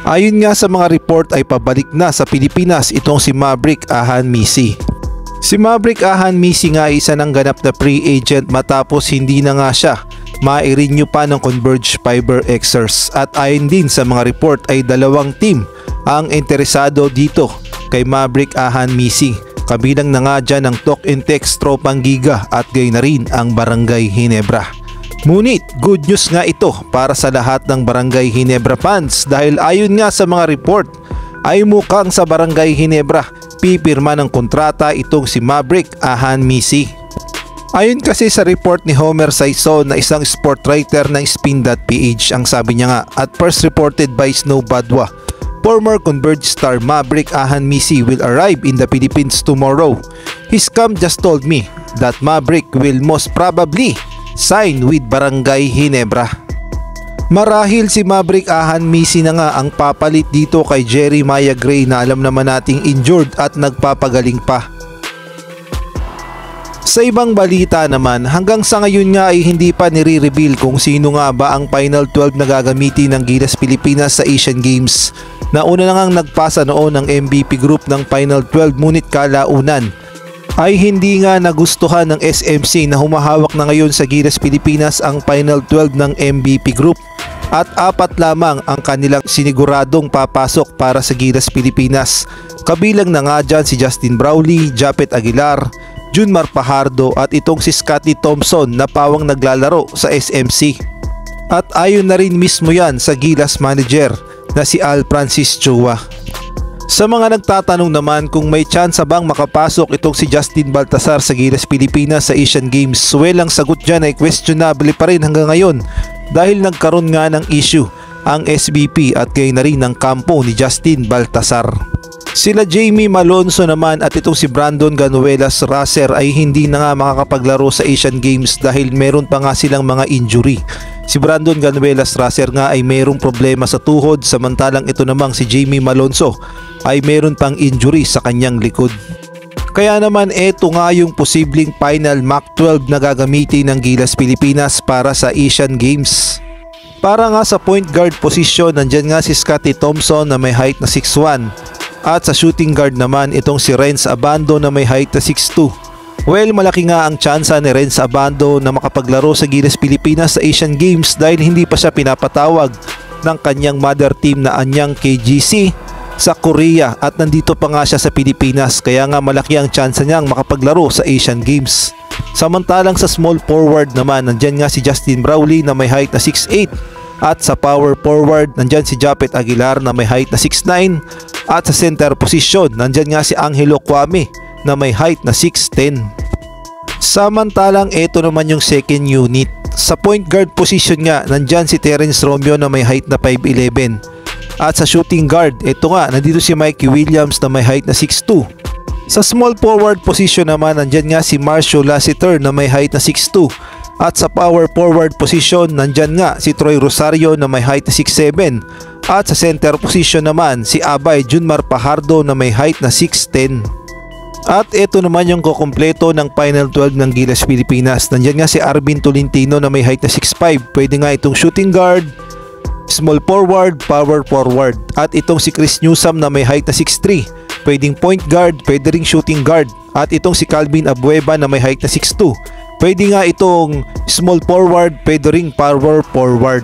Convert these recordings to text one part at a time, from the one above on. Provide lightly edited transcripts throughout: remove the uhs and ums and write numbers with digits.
Ayon nga sa mga report ay pabalik na sa Pilipinas itong si Maverick Ahan-Misi. Si Maverick Ahan-Misi nga ay isa ng ganap na free agent matapos hindi na nga siya ma-renew pa ng Converge Fiber Xers, at ayon din sa mga report ay dalawang team ang interesado dito kay Maverick Ahan-Misi. Kabilang na nga dyan ang Talk and Text Tropang Giga at gayon na rin ang Barangay Ginebra. Ngunit good news nga ito para sa lahat ng Barangay Ginebra fans dahil ayon nga sa mga report ay mukhang sa Barangay Ginebra pipirma ng kontrata itong si Maverick Ahan-Misi. Ayon kasi sa report ni Homer Saison na isang sport writer ng Spin.ph, ang sabi niya nga at first reported by Snow Badwa, former Converge star Maverick Ahan-Misi will arrive in the Philippines tomorrow. His camp just told me that Maverick will most probably sign with Barangay Ginebra. Marahil si Maverick Ahan-Misi na nga ang papalit dito kay Jeremiah Gray na alam naman nating injured at nagpapagaling pa. Sa ibang balita naman, hanggang sa ngayon nga ay hindi pa nire-reveal kung sino nga ba ang Final 12 na gagamitin ng Gilas Pilipinas sa Asian Games. Nauna na ngang nagpasa noon ng MVP group ng Final 12 ngunit kalaunan ay hindi nga nagustuhan ng SMC na humahawak na ngayon sa Gilas Pilipinas ang Final 12 ng MVP group at 4 lamang ang kanilang siniguradong papasok para sa Gilas Pilipinas. Kabilang na nga dyan si Justin Brownlee, Japet Aguilar, Junmar Pajardo at itong si Scotty Thompson na pawang naglalaro sa SMC. At ayon na rin mismo yan sa Gilas manager na si Al Francis Chua. Sa mga nagtatanong naman kung may tsansa bang makapasok itong si Justin Baltasar sa Gilas Pilipinas sa Asian Games, well ang sagot dyan ay questionable pa rin hanggang ngayon dahil nagkaroon nga ng issue ang SBP at gayon na rin ng kampo ni Justin Baltasar. Sila Jamie Malonzo naman at itong si Brandon Ganuelas Racer ay hindi na nga makakapaglaro sa Asian Games dahil meron pa nga silang mga injury. Si Brandon Ganuelas Racer nga ay mayroong problema sa tuhod, samantalang ito namang si Jamie Malonzo ay meron pang injury sa kanyang likod. Kaya naman eto nga yung posibleng final MAC-12 na gagamitin ng Gilas Pilipinas para sa Asian Games. Para nga sa point guard position, nandyan nga si Scotty Thompson na may height na 6'1", at sa shooting guard naman itong si Renz Abando na may height na 6'2". Well, malaki nga ang tsansa ni Renz Abando na makapaglaro sa Gilas Pilipinas sa Asian Games dahil hindi pa siya pinapatawag ng kanyang mother team na Anyang KGC sa Korea at nandito pa nga siya sa Pilipinas, kaya nga malaki ang tsansa niyang makapaglaro sa Asian Games. Samantalang sa small forward naman, nandyan nga si Justin Brownlee na may height na 6'8", at sa power forward nandyan si Japet Aguilar na may height na 6'9", at sa center position nandyan nga si Angelo Kwame na may height na 6'10". Samantalang ito naman yung second unit. Sa point guard position nga nandyan si Terence Romeo na may height na 5'11", at sa shooting guard ito nga nandito si Mikey Williams na may height na 6'2". Sa small forward position naman nandyan nga si Marcio Lassiter na may height na 6'2", at sa power forward position nandyan nga si Troy Rosario na may height na 6'7", at sa center position naman si Abay Junmar Pajardo na may height na 6'10". At ito naman yung kukumpleto ng Final 12 ng Gilas Pilipinas. Nandyan nga si Arvin Tolentino na may height na 6'5", pwede nga itong shooting guard, small forward, power forward, at itong si Chris Newsome na may height na 6'3", pwedeng point guard, pwede ring shooting guard, at itong si Calvin Abueva na may height na 6'2", pwede nga itong small forward, pwede ring power forward.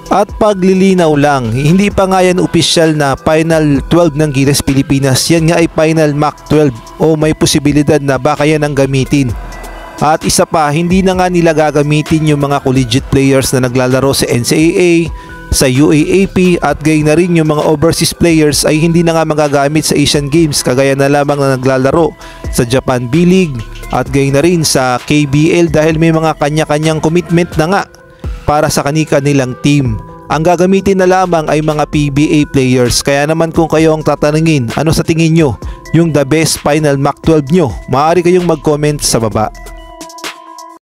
At paglilinaw lang, hindi pa nga yan official na Final 12 ng Gilas Pilipinas, yan nga ay Final MAC-12 o may posibilidad na baka yan ang gamitin. At isa pa, hindi na nga nila gagamitin yung mga collegiate players na naglalaro sa NCAA, sa UAAP, at gayon na rin yung mga overseas players ay hindi na nga magagamit sa Asian Games, kagaya na lamang na naglalaro sa Japan B-League at gayon na rin sa KBL dahil may mga kanya-kanyang commitment na nga para sa kanilang team. Ang gagamitin na lamang ay mga PBA players. Kaya naman kung kayo ang tatanungin, ano sa tingin nyo yung the best final MAC-12 nyo, maaari kayong mag-comment sa baba.